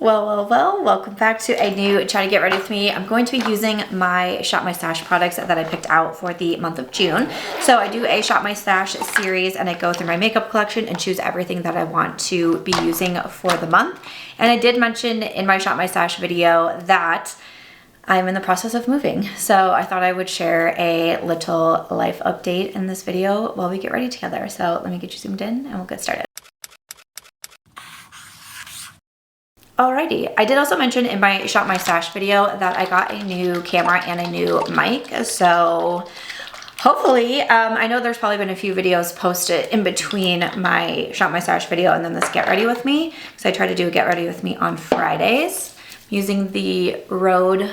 Well, welcome back to a new Try to Get Ready With Me. I'm going to be using my Shop My Stash products that I picked out for the month of June. So I do a Shop My Stash series and I go through my makeup collection and choose everything that I want to be using for the month. And I did mention in my Shop My Stash video that I'm in the process of moving. So I thought I would share a little life update in this video while we get ready together. So let me get you zoomed in and we'll get started. Alrighty, I did also mention in my Shop My Stash video that I got a new camera and a new mic, so hopefully, I know there's probably been a few videos posted in between my Shop My Stash video and then this Get Ready With Me, because I try to do a Get Ready With Me on Fridays. I'm using the Rhode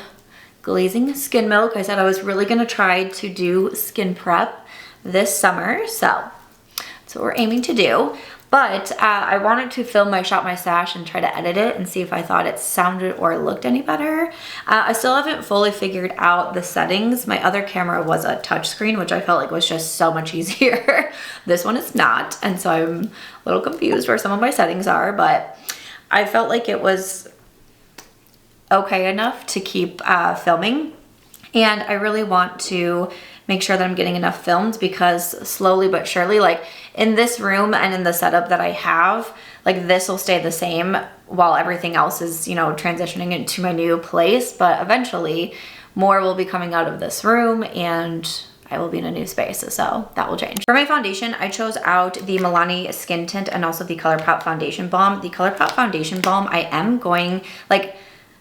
Glazing Skin Milk. I said I was really gonna try to do skin prep this summer, so that's what we're aiming to do. But I wanted to film my Shop My Stash and try to edit it and see if I thought it sounded or looked any better. I still haven't fully figured out the settings. My other camera was a touchscreen, which I felt like was just so much easier. This one is not, and so I'm a little confused where some of my settings are, but I felt like it was okay enough to keep filming. And I really want to make sure that I'm getting enough filmed because slowly but surely, like in this room and in the setup that I have, like this will stay the same while everything else is, you know, transitioning into my new place. But eventually more will be coming out of this room and I will be in a new space, so that will change. For my foundation, I chose out the Milani Skin Tint and also the ColourPop Foundation Balm. The ColourPop Foundation Balm, I am going,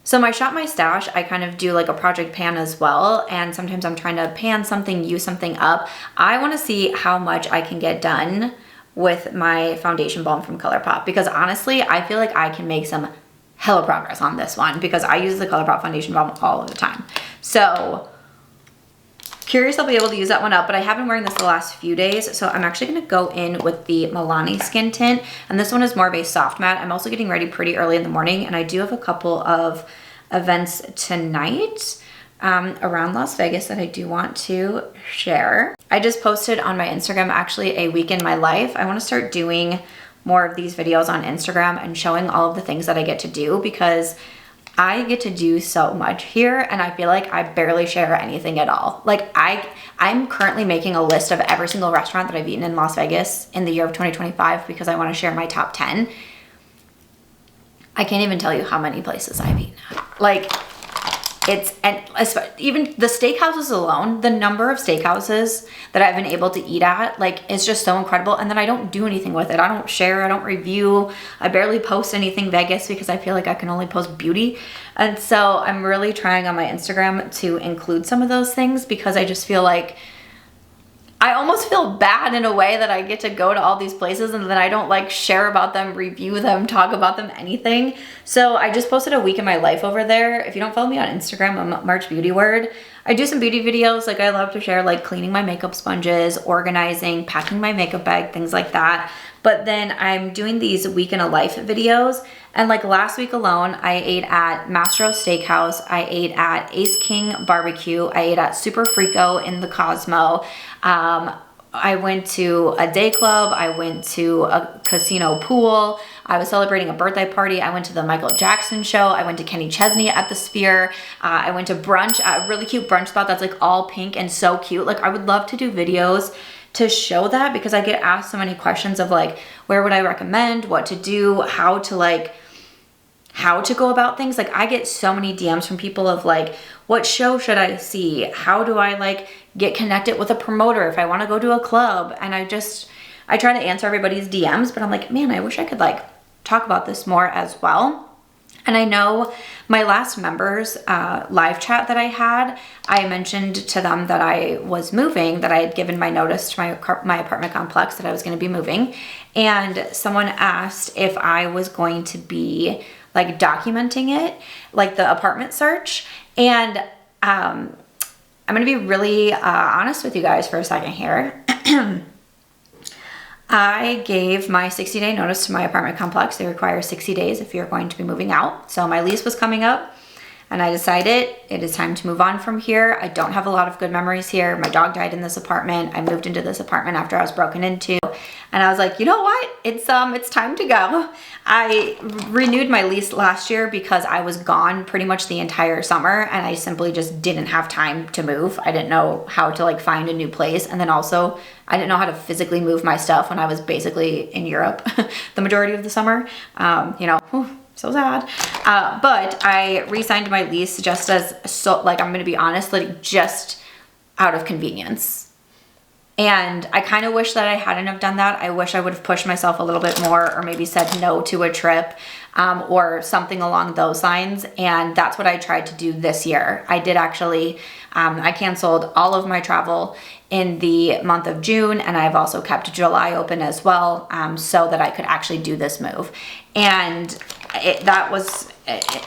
so my Shop My Stash, I kind of do like a project pan as well, and sometimes I'm trying to pan something, use something up. I want to see how much I can get done with my foundation balm from ColourPop, because honestly, I feel like I can make some hella progress on this one because I use the ColourPop foundation balm all of the time. So curious I'll be able to use that one up, but I have been wearing this the last few days, so I'm actually gonna go in with the Milani Skin Tint, and this one is more of a soft matte. I'm also getting ready pretty early in the morning, and I do have a couple of events tonight around Las Vegas that I do want to share. I just posted on my Instagram actually a week in my life. I wanna start doing more of these videos on Instagram and showing all of the things that I get to do because I get to do so much here and I feel like I barely share anything at all. Like I'm currently making a list of every single restaurant that I've eaten in Las Vegas in the year of 2025 because I want to share my top 10. I can't even tell you how many places I've eaten at. Like and even the steakhouses alone, the number of steakhouses that I've been able to eat at, like, is just so incredible. And then I don't do anything with it. I don't share, I don't review. I barely post anything Vegas because I feel like I can only post beauty. And so I'm really trying on my Instagram to include some of those things because I just feel like I almost feel bad in a way that I get to go to all these places and then I don't like share about them, review them, talk about them, anything. So I just posted a week in my life over there. If you don't follow me on Instagram, I'm March Beauty Word. I do some beauty videos. Like I love to share like cleaning my makeup sponges, organizing, packing my makeup bag, things like that. But then I'm doing these week in a life videos. And like last week alone, I ate at Mastro Steakhouse. I ate at Ace King Barbecue. I ate at Super Frico in the Cosmo. I went to a day club. I went to a casino pool. I was celebrating a birthday party. I went to the Michael Jackson show. I went to Kenny Chesney at the Sphere. I went to brunch at a really cute brunch spot that's like all pink and so cute. Like I would love to do videos to show that because I get asked so many questions of like, where would I recommend, what to do, how to go about things. Like I get so many DMs from people of like, what show should I see? How do I like get connected with a promoter if I want to go to a club? And I try to answer everybody's DMs, but I'm like, man, I wish I could like talk about this more as well. And I know my last members live chat that I had, I mentioned to them that I was moving, that I had given my notice to my apartment complex that I was going to be moving. And someone asked if I was going to be like documenting it, like the apartment search. And I'm going to be really honest with you guys for a second here. I gave my 60-day notice to my apartment complex. They require 60 days if you're going to be moving out. So my lease was coming up and I decided it is time to move on from here. I don't have a lot of good memories here. My dog died in this apartment. I moved into this apartment after I was broken into, and I was like, you know what? It's time to go. I renewed my lease last year because I was gone pretty much the entire summer, and I simply just didn't have time to move. I didn't know how to like find a new place, and then also I didn't know how to physically move my stuff when I was basically in Europe the majority of the summer. You know, so sad. But I re-signed my lease just as, so like, I'm gonna be honest, like just out of convenience. And I kind of wish that I hadn't have done that. I wish I would have pushed myself a little bit more, or maybe said no to a trip, or something along those lines. And that's what I tried to do this year. I did actually, I canceled all of my travel in the month of June, and I've also kept July open as well, so that I could actually do this move. And that was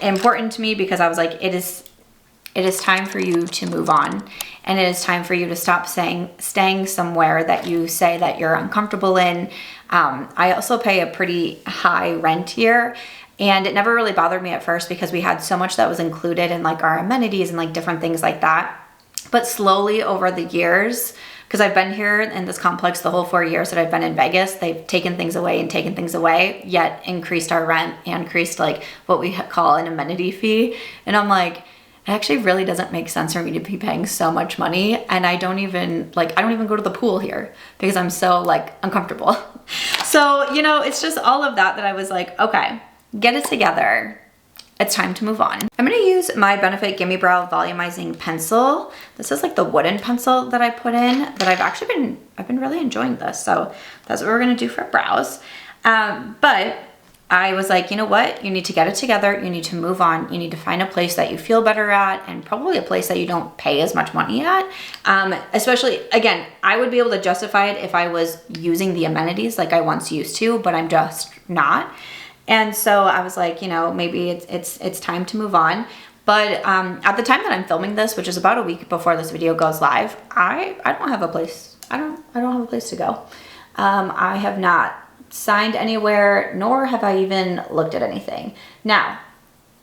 important to me because I was like, it is time for you to move on, and it is time for you to stop staying somewhere that you say that you're uncomfortable in. I also pay a pretty high rent here, and it never really bothered me at first because we had so much that was included in like our amenities and like different things like that. But slowly over the years, because I've been here in this complex the whole 4 years that I've been in Vegas, they've taken things away and taken things away, yet increased our rent and increased like what we call an amenity fee. And I'm like, it actually really doesn't make sense for me to be paying so much money. And I don't even go to the pool here because I'm so like uncomfortable. So, you know, it's just all of that I was like, okay, get it together. It's time to move on. I'm gonna use my Benefit Gimme Brow Volumizing Pencil. This is like the wooden pencil that I put in, but I've been really enjoying this. So that's what we're gonna do for brows. But I was like, you know what? You need to get it together. You need to move on. You need to find a place that you feel better at, and probably a place that you don't pay as much money at. Especially, again, I would be able to justify it if I was using the amenities like I once used to, but I'm just not. And so I was like, you know, maybe it's time to move on. But at the time that I'm filming this, which is about a week before this video goes live, I don't have a place. I don't have a place to go. I have not signed anywhere, nor have I even looked at anything. Now,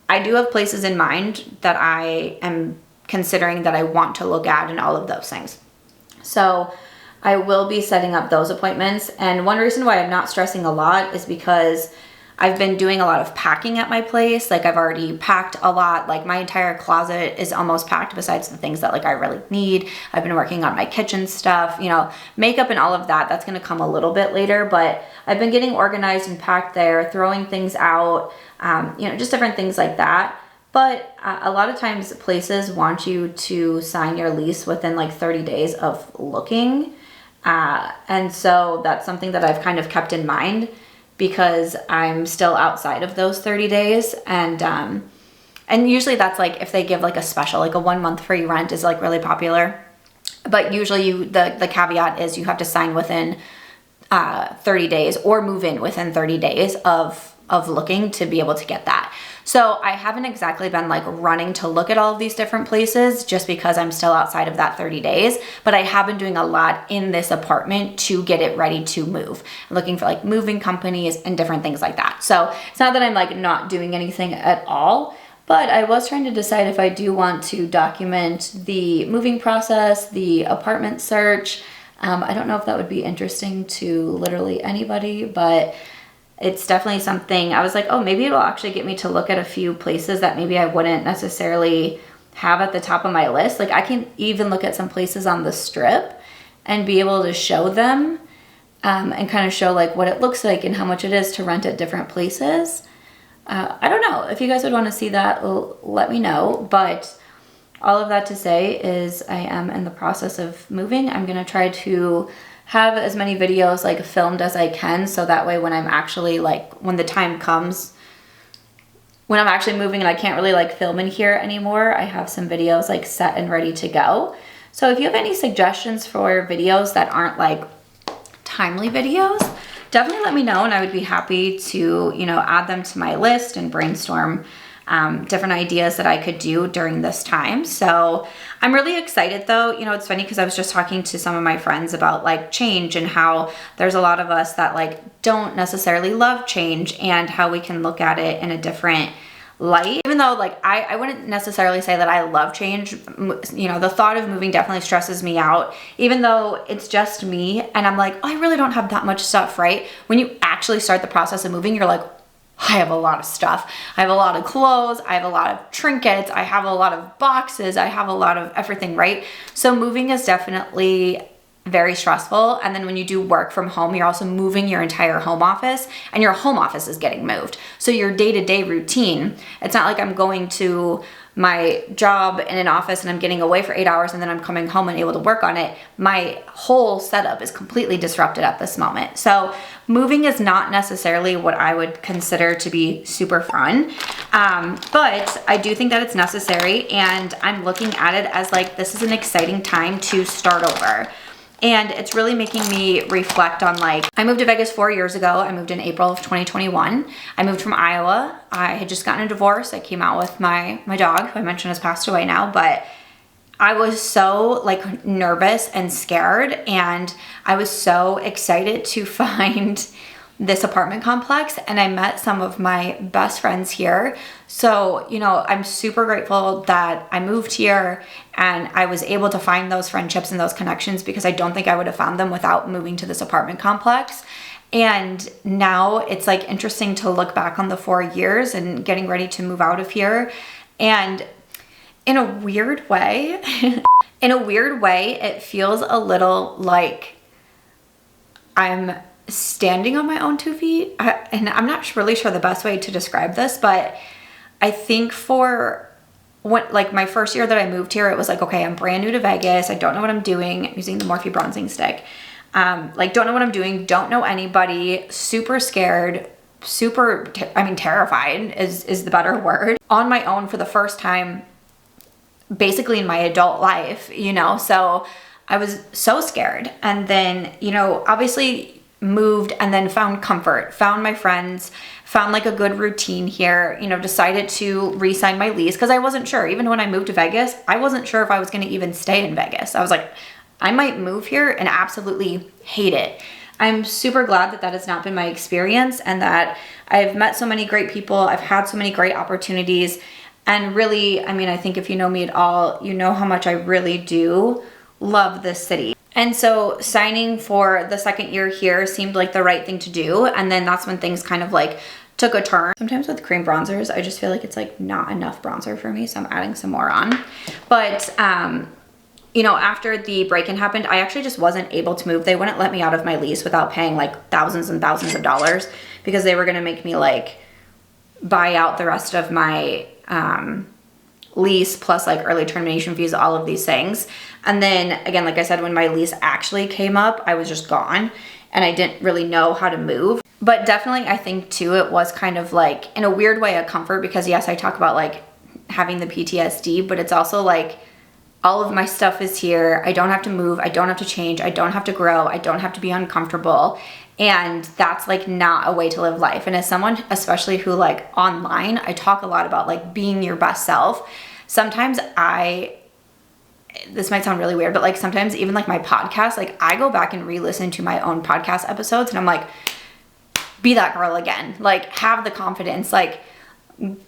I do have places in mind that I am considering that I want to look at and all of those things. So I will be setting up those appointments. And one reason why I'm not stressing a lot is because I've been doing a lot of packing at my place. Like I've already packed a lot. Like my entire closet is almost packed besides the things that like I really need. I've been working on my kitchen stuff, you know, makeup and all of that. That's going to come a little bit later, but I've been getting organized and packed there, throwing things out, you know, just different things like that. But a lot of times places want you to sign your lease within like 30 days of looking. And so that's something that I've kind of kept in mind, because I'm still outside of those 30 days. And usually that's like if they give like a special, like a 1 month free rent is like really popular. But usually the caveat is you have to sign within 30 days or move in within 30 days of looking to be able to get that. So I haven't exactly been like running to look at all of these different places just because I'm still outside of that 30 days, but I have been doing a lot in this apartment to get it ready to move. I'm looking for like moving companies and different things like that. So it's not that I'm like not doing anything at all, but I was trying to decide if I do want to document the moving process, the apartment search. I don't know if that would be interesting to literally anybody, but it's definitely something I was like, oh, maybe it'll actually get me to look at a few places that maybe I wouldn't necessarily have at the top of my list. Like I can even look at some places on the Strip and be able to show them and kind of show like what it looks like and how much it is to rent at different places. I don't know if you guys would want to see that, let me know. But all of that to say is I am in the process of moving. I'm going to try to have as many videos like filmed as I can, so that way when I'm actually like, when the time comes, when I'm actually moving and I can't really like film in here anymore, I have some videos like set and ready to go. So if you have any suggestions for videos that aren't like timely videos, definitely let me know, and I would be happy to, you know, add them to my list and brainstorm different ideas that I could do during this time. So I'm really excited though. You know, it's funny because I was just talking to some of my friends about like change and how there's a lot of us that like don't necessarily love change, and how we can look at it in a different light. Even though like I wouldn't necessarily say that I love change. You know, the thought of moving definitely stresses me out, even though it's just me and I'm like, oh, I really don't have that much stuff, right? When you actually start the process of moving, you're like, I have a lot of stuff. I have a lot of clothes. I have a lot of trinkets. I have a lot of boxes. I have a lot of everything, right? So moving is definitely very stressful. And then when you do work from home, you're also moving your entire home office, and your home office is getting moved. So your day-to-day routine, it's not like I'm going to my job in an office and I'm getting away for 8 hours and then I'm coming home and able to work on it. My whole setup is completely disrupted at this moment. So moving is not necessarily what I would consider to be super fun. But I do think that it's necessary, and I'm looking at it as like, this is an exciting time to start over. And it's really making me reflect on like, I moved to Vegas 4 years ago. I moved in April of 2021. I moved from Iowa. I had just gotten a divorce. I came out with my dog, who I mentioned has passed away now, but I was so like nervous and scared, and I was so excited to find this apartment complex, and I met some of my best friends here. So, you know, I'm super grateful that I moved here and I was able to find those friendships and those connections, because I don't think I would have found them without moving to this apartment complex. And now it's like interesting to look back on the 4 years and getting ready to move out of here. And in a weird way, it feels a little like I'm standing on my own 2 feet. And I'm not really sure the best way to describe this, but I think for what, like my first year that I moved here, it was like, okay, I'm brand new to Vegas. I don't know what I'm doing. I'm using the Morphe bronzing stick. Like, don't know what I'm doing. Don't know anybody. Super scared. Terrified is the better word. On my own for the first time, basically in my adult life, you know? So I was so scared. And then, you know, obviously moved and then found comfort, found my friends, found like a good routine here, you know, decided to re-sign my lease because I wasn't sure. Even when I moved to Vegas, I wasn't sure if I was going to even stay in Vegas. I was like, I might move here and absolutely hate it. I'm super glad that that has not been my experience, and that I've met so many great people. I've had so many great opportunities. And really, I mean, I think if you know me at all, you know how much I really do love this city. And so signing for the second year here seemed like the right thing to do. And then that's when things kind of like took a turn. Sometimes with cream bronzers, I just feel like it's like not enough bronzer for me. So I'm adding some more on. But, you know, after the break-in happened, I actually just wasn't able to move. They wouldn't let me out of my lease without paying like thousands and thousands of dollars, because they were going to make me like buy out the rest of my lease plus like early termination fees, all of these things. And then again, like I said, when my lease actually came up, I was just gone and I didn't really know how to move. But definitely I think too, it was kind of like in a weird way a comfort, because yes, I talk about like having the PTSD, but it's also like all of my stuff is here. I don't have to move. I don't have to change. I don't have to grow. I don't have to be uncomfortable. And that's like not a way to live life. And as someone, especially who like online, I talk a lot about like being your best self. Sometimes this might sound really weird, but like sometimes even like my podcast, like I go back and re-listen to my own podcast episodes and I'm like, be that girl again. Like have the confidence, like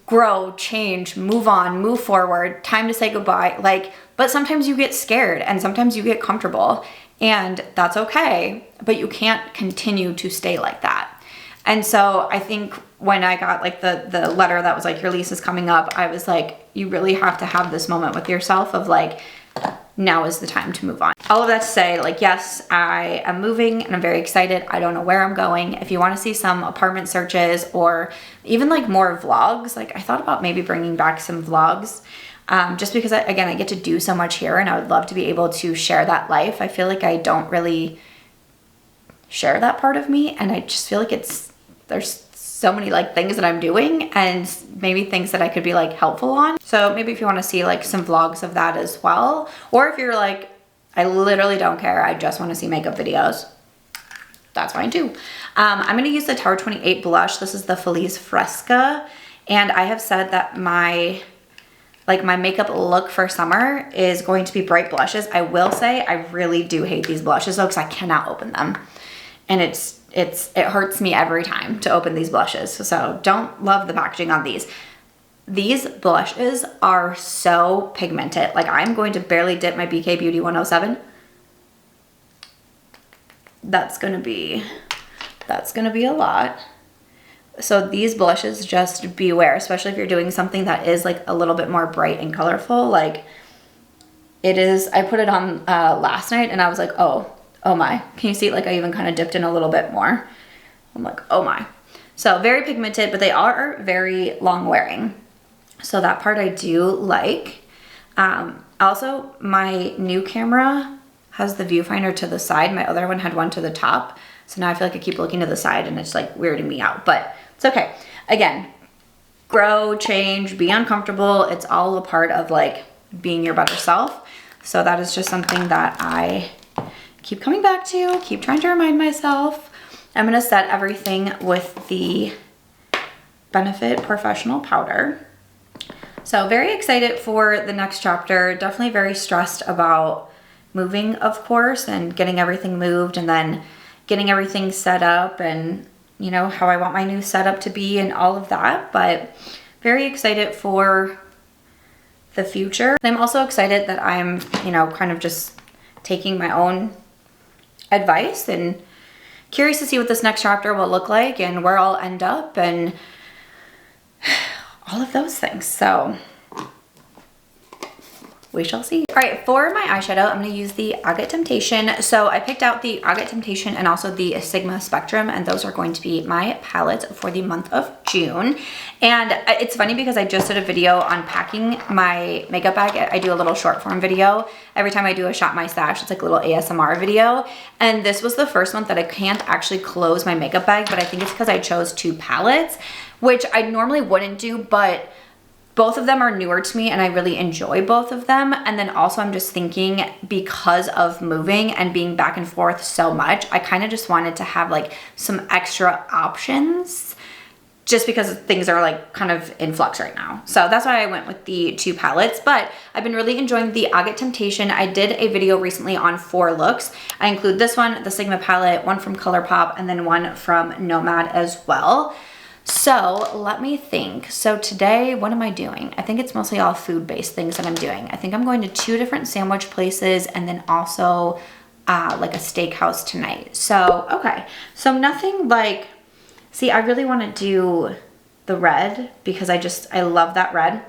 grow, change, move on, move forward, time to say goodbye. Like, but sometimes you get scared and sometimes you get comfortable, and that's okay, but you can't continue to stay like that. And so I think when I got like the letter that was like, your lease is coming up, I was like, you really have to have this moment with yourself of like, now is the time to move on. All of that to say, like, yes, I am moving and I'm very excited. I don't know where I'm going. If you want to see some apartment searches or even like more vlogs, like I thought about maybe bringing back some vlogs, just because again, I get to do so much here and I would love to be able to share that life. I feel like I don't really share that part of me, and I just feel like there's so many like things that I'm doing and maybe things that I could be like helpful on. So maybe if you want to see like some vlogs of that as well, or if you're like, I literally don't care, I just want to see makeup videos, that's fine too. I'm going to use the Tower 28 blush. This is the Feliz Fresca. And I have said that my makeup look for summer is going to be bright blushes. I will say I really do hate these blushes though, because I cannot open them. And it hurts me every time to open these blushes. So don't love the packaging on these. these blushes are so pigmented. Like I'm going to barely dip my BK Beauty 107. That's gonna be a lot. So these blushes, just beware, especially if you're doing something that is like a little bit more bright and colorful. Like it is, I put it on last night and I was like, oh my. Can you see, like I even kind of dipped in a little bit more. I'm like, oh my. So very pigmented, but they are very long wearing. So that part I do like. Also, my new camera has the viewfinder to the side. My other one had one to the top. So now I feel like I keep looking to the side and it's like weirding me out, but it's okay. Again, grow, change, be uncomfortable. It's all a part of like being your better self. So that is just something that I keep coming back to, keep trying to remind myself. I'm gonna set everything with the Benefit Professional Powder. So very excited for the next chapter. Definitely very stressed about moving, of course, and getting everything moved and then getting everything set up and you know, how I want my new setup to be and all of that, but very excited for the future. I'm also excited that I'm, you know, kind of just taking my own advice and curious to see what this next chapter will look like and where I'll end up and all of those things. So we shall see. All right, for my eyeshadow, I'm gonna use the Agate Temptation. So I picked out the Agate Temptation and also the Sigma Spectrum, and those are going to be my palettes for the month of June. And it's funny because I just did a video on packing my makeup bag. I do a little short form video. Every time I do a Shop My Stash, it's like a little ASMR video. And this was the first month that I can't actually close my makeup bag, but I think it's because I chose 2 palettes, which I normally wouldn't do, but both of them are newer to me and I really enjoy both of them. And then also I'm just thinking, because of moving and being back and forth so much, I kind of just wanted to have like some extra options just because things are like kind of in flux right now. So that's why I went with the 2 palettes, but I've been really enjoying the Agate Temptation. I did a video recently on 4 looks. I include this one, the Sigma palette, one from ColourPop, and then one from Nomad as well. So let me think. So today, what am I doing? I think it's mostly all food-based things that I'm doing. I think I'm going to 2 different sandwich places and then also like a steakhouse tonight. So, okay. So nothing like, see, I really want to do the red because I love that red.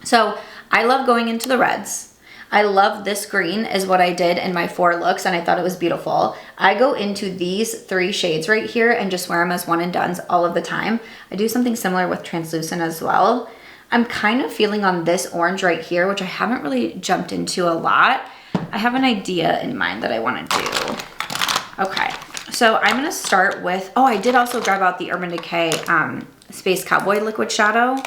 So I love going into the reds. I love this green is what I did in my 4 looks and I thought it was beautiful. I go into these 3 shades right here and just wear them as one and dones all of the time. I do something similar with translucent as well. I'm kind of feeling on this orange right here, which I haven't really jumped into a lot. I have an idea in mind that I want to do. Okay, so I'm gonna start with, oh, I did also grab out the Urban Decay Space Cowboy Liquid Shadow.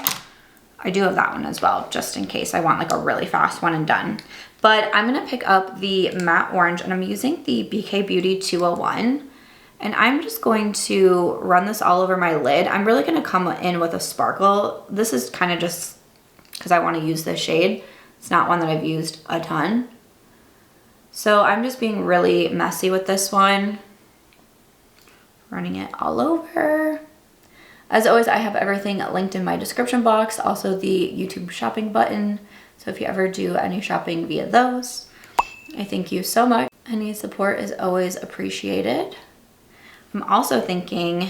I do have that one as well, just in case I want like a really fast one and done. But I'm gonna pick up the matte orange and I'm using the BK Beauty 201. And I'm just going to run this all over my lid. I'm really gonna come in with a sparkle. This is kind of just because I wanna use this shade. It's not one that I've used a ton. So I'm just being really messy with this one. Running it all over. As always, I have everything linked in my description box, also the YouTube shopping button. So if you ever do any shopping via those, I thank you so much. Any support is always appreciated. I'm also thinking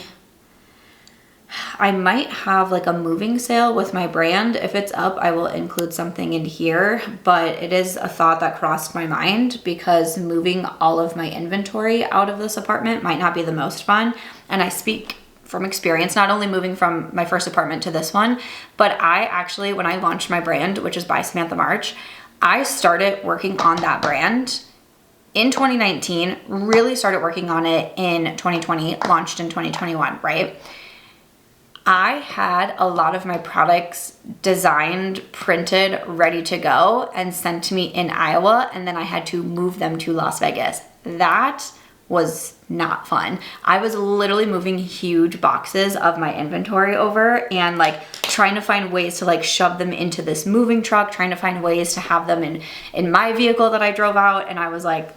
I might have like a moving sale with my brand. If it's up, I will include something in here, but it is a thought that crossed my mind because moving all of my inventory out of this apartment might not be the most fun. And I speak from experience, not only moving from my first apartment to this one, but I actually, when I launched my brand, which is by Samantha March, I started working on that brand in 2019, really started working on it in 2020, launched in 2021, right? I had a lot of my products designed, printed, ready to go and sent to me in Iowa, and then I had to move them to Las Vegas. That was not fun. I was literally moving huge boxes of my inventory over and like trying to find ways to like shove them into this moving truck, trying to find ways to have them in my vehicle that I drove out. And I was like,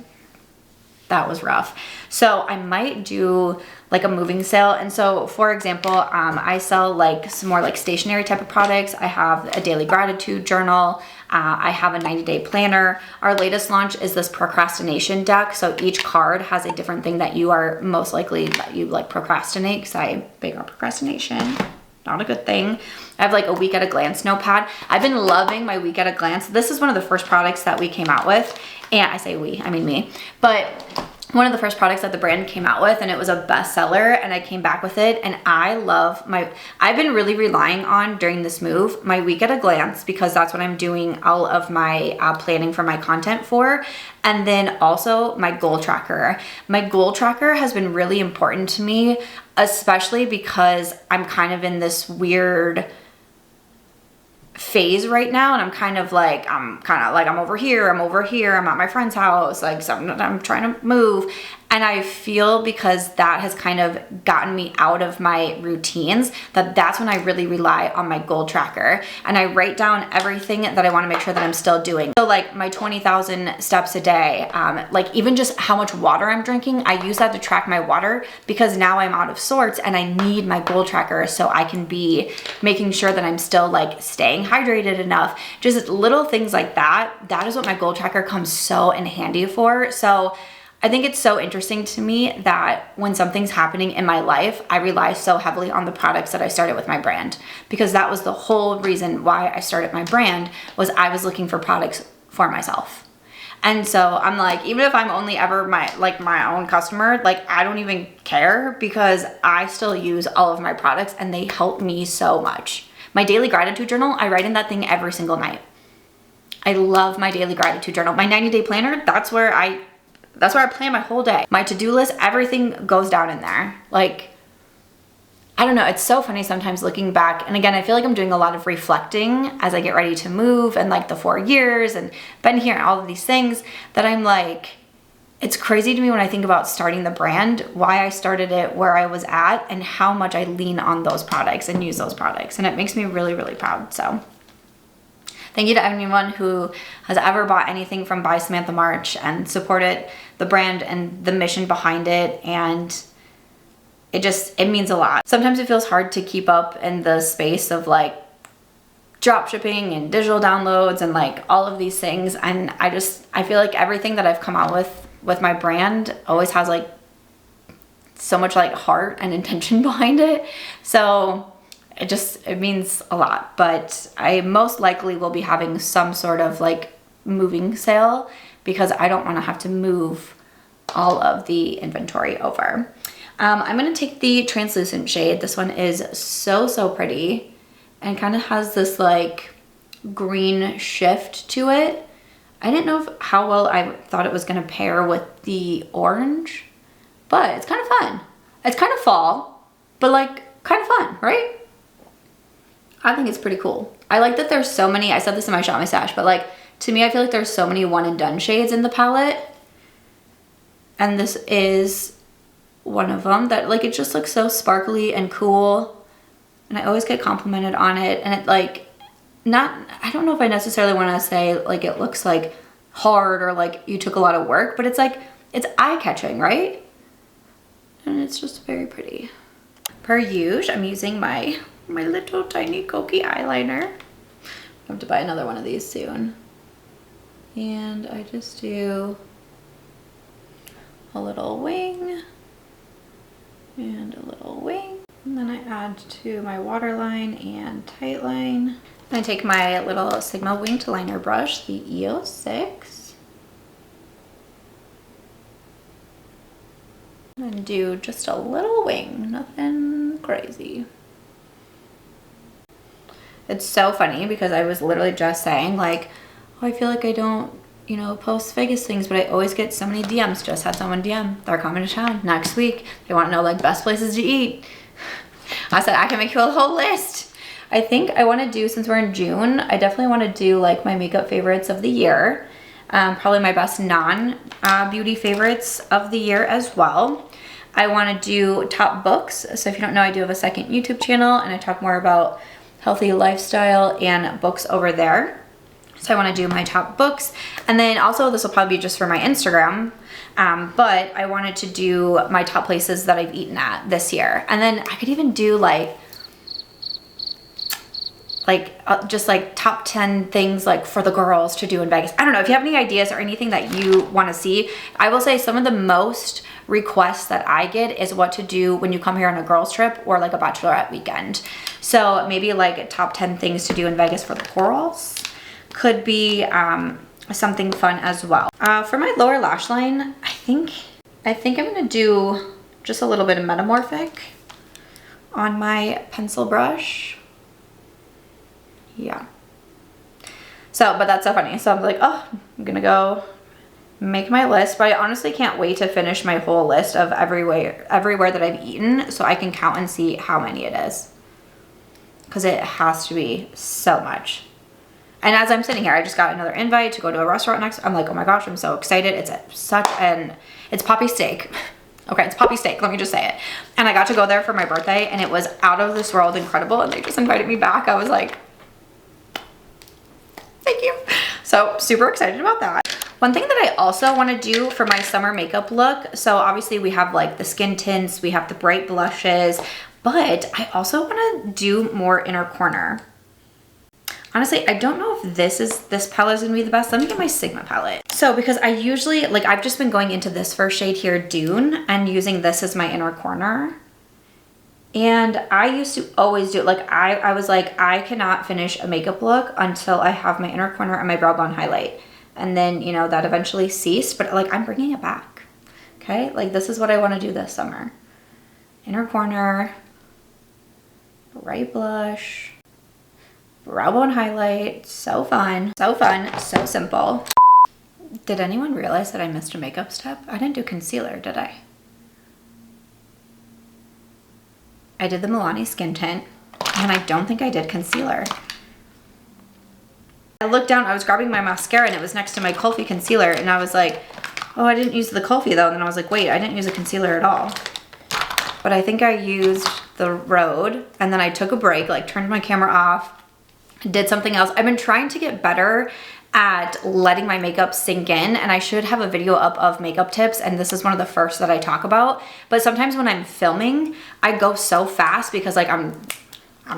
that was rough. So I might do like a moving sale. And so for example, I sell like some more like stationery type of products. I have a daily gratitude journal. I have a 90-day planner. Our latest launch is this procrastination deck. So each card has a different thing that you are most likely that you like procrastinate, because I'm big on procrastination. Not a good thing. I have like a week at a glance notepad. I've been loving my week at a glance. This is one of the first products that we came out with. And I say we, I mean me. But one of the first products that the brand came out with, and it was a bestseller, and I came back with it, and I love I've been really relying on during this move, my week at a glance, because that's what I'm doing all of my planning for my content for. And then also my goal tracker. My goal tracker has been really important to me, especially because I'm kind of in this weird phase right now, and I'm kind of like I'm over here, I'm at my friend's house, like I'm trying to move, and I feel because that has kind of gotten me out of my routines, that's when I really rely on my goal tracker, and I write down everything that I want to make sure that I'm still doing. So like my 20,000 steps a day, like even just how much water I'm drinking, I use that to track my water, because now I'm out of sorts and I need my goal tracker so I can be making sure that I'm still like staying hydrated enough. Just little things like that. That is what my goal tracker comes so in handy for. So I think it's so interesting to me that when something's happening in my life, I rely so heavily on the products that I started with my brand, because that was the whole reason why I started my brand, was I was looking for products for myself. And so I'm like, even if I'm only ever my own customer, like I don't even care, because I still use all of my products and they help me so much. My daily gratitude journal, I write in that thing every single night. I love my daily gratitude journal. My 90-day planner, that's where I plan my whole day. My to-do list, everything goes down in there. Like, I don't know, it's so funny sometimes looking back. And again, I feel like I'm doing a lot of reflecting as I get ready to move, and like the 4 years and been here and all of these things, that I'm like, it's crazy to me when I think about starting the brand, why I started it where I was at, and how much I lean on those products and use those products. And it makes me really, really proud. So thank you to anyone who has ever bought anything from by Samantha March and supported the brand and the mission behind it. And it means a lot. Sometimes it feels hard to keep up in the space of like drop shipping and digital downloads and like all of these things. And I feel like everything that I've come out with my brand always has like so much like heart and intention behind it. So it means a lot. But I most likely will be having some sort of like moving sale, because I don't want to have to move all of the inventory over. I'm going to take the translucent shade. This one is so pretty and kind of has this like green shift to it. I didn't know how well I thought it was going to pair with the orange, but it's kind of fun. It's kind of fall, but like kind of fun, right? I think it's pretty cool. I like that there's so many, I said this in my Shop My Stash, but like to me, I feel like there's so many one and done shades in the palette. And this is one of them that like, it just looks so sparkly and cool. And I always get complimented on it. And it like, I don't know if I necessarily want to say like it looks like hard or like you took a lot of work, but it's like, it's eye-catching, right? And it's just very pretty. Per usual, I'm using my little tiny Kokie eyeliner. I have to buy another one of these soon. And I just do a little wing and a little wing. And then I add to my waterline and tightline. I take my little Sigma winged liner brush, the EO6, and do just a little wing, nothing crazy. It's so funny because I was literally just saying like, oh, I feel like I don't, you know, post Vegas things, but I always get so many DMs. Just had someone DM, they're coming to town next week. They want to know like best places to eat. I said, I can make you a whole list. I think I want to do, since we're in June, I definitely want to do like my makeup favorites of the year. Probably my best non-beauty favorites of the year as well. I want to do top books. So if you don't know, I do have a second YouTube channel and I talk more about healthy lifestyle and books over there. So I want to do my top books, and then also this will probably be just for my Instagram, but I wanted to do my top places that I've eaten at this year. And then I could even do just like top 10 things like for the girls to do in Vegas. I don't know if you have any ideas or anything that you want to see. I will say some of the most requests that I get is what to do when you come here on a girls trip or like a bachelorette weekend. So maybe like top 10 things to do in Vegas for the girls could be something fun as well. For my lower lash line, I think I'm gonna do just a little bit of metamorphic on my pencil brush. Yeah. So, but that's so funny. So I'm like, oh, I'm gonna go make my list, but I honestly can't wait to finish my whole list of everywhere that I've eaten so I can count and see how many it is. Because it has to be so much. And as I'm sitting here, I just got another invite to go to a restaurant next. I'm like, oh my gosh, I'm so excited. It's Poppy Steak. Okay, it's Poppy Steak, let me just say it. And I got to go there for my birthday, and it was out of this world incredible, and they just invited me back. I was like, thank you. So super excited about that. One thing that I also want to do for my summer makeup look, so obviously we have like the skin tints, we have the bright blushes, but I also want to do more inner corner. Honestly, I don't know if this palette is gonna be the best. Let me get my Sigma palette. So because I usually, like I've just been going into this first shade here, Dune, and using this as my inner corner. And I used to always do it. Like I was like, I cannot finish a makeup look until I have my inner corner and my brow bone highlight. And then, you know, that eventually ceased, but like I'm bringing it back. Okay, like this is what I wanna do this summer. Inner corner, bright blush, brow bone highlight. So fun, so simple. Did anyone realize that I missed a makeup step? I didn't do concealer, did I? I did the Milani skin tint, and I don't think I did concealer. I looked down, I was grabbing my mascara and it was next to my Kokie concealer, and I was like, oh, I didn't use the Kokie though. And then I was like, wait, I didn't use a concealer at all. But I think I used the Rhode, and then I took a break, like turned my camera off, did something else. I've been trying to get better at letting my makeup sink in, and I should have a video up of makeup tips, and this is one of the first that I talk about. But sometimes when I'm filming, I go so fast because like I'm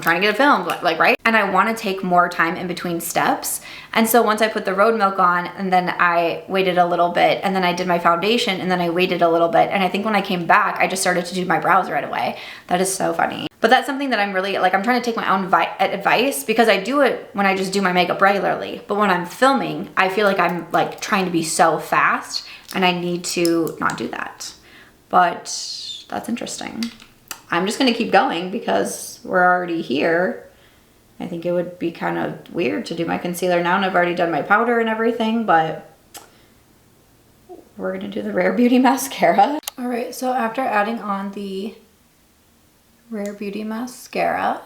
trying to get it filmed, like, right? And I want to take more time in between steps. And so once I put the Rhode Milk on, and then I waited a little bit, and then I did my foundation, and then I waited a little bit, and I think when I came back, I just started to do my brows right away. That is so funny. But that's something that I'm really, like, I'm trying to take my own advice, because I do it when I just do my makeup regularly. But when I'm filming, I feel like I'm like trying to be so fast, and I need to not do that. But that's interesting. I'm just gonna keep going because we're already here. I think it would be kind of weird to do my concealer now, and I've already done my powder and everything, but we're gonna do the Rare Beauty mascara. All right, so after adding on the Rare Beauty mascara,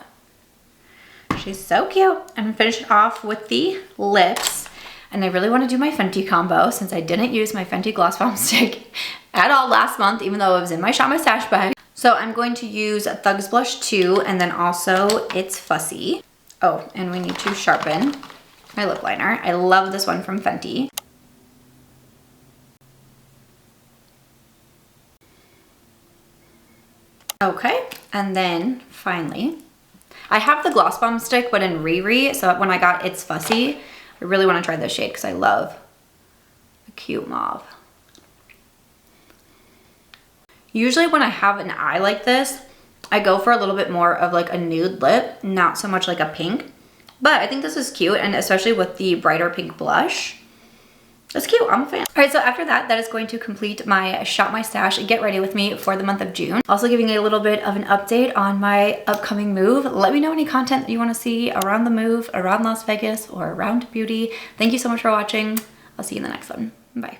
she's so cute. I'm gonna finish it off with the lips, and I really wanna do my Fenty combo since I didn't use my Fenty Gloss Bomb Stick at all last month, even though it was in my Shop My Stash bag. So I'm going to use Thugz Blush 2, and then also It's Fussy. Oh, and we need to sharpen my lip liner. I love this one from Fenty. Okay, and then finally, I have the Gloss Bomb Stick, but in Riri, so when I got It's Fussy, I really want to try this shade because I love the cute mauve. Usually when I have an eye like this, I go for a little bit more of like a nude lip, not so much like a pink. But I think this is cute, and especially with the brighter pink blush. It's cute, I'm a fan. All right, so after that, that is going to complete my Shop My Stash Get Ready With Me for the month of June. Also giving a little bit of an update on my upcoming move. Let me know any content that you want to see around the move, around Las Vegas, or around beauty. Thank you so much for watching. I'll see you in the next one. Bye.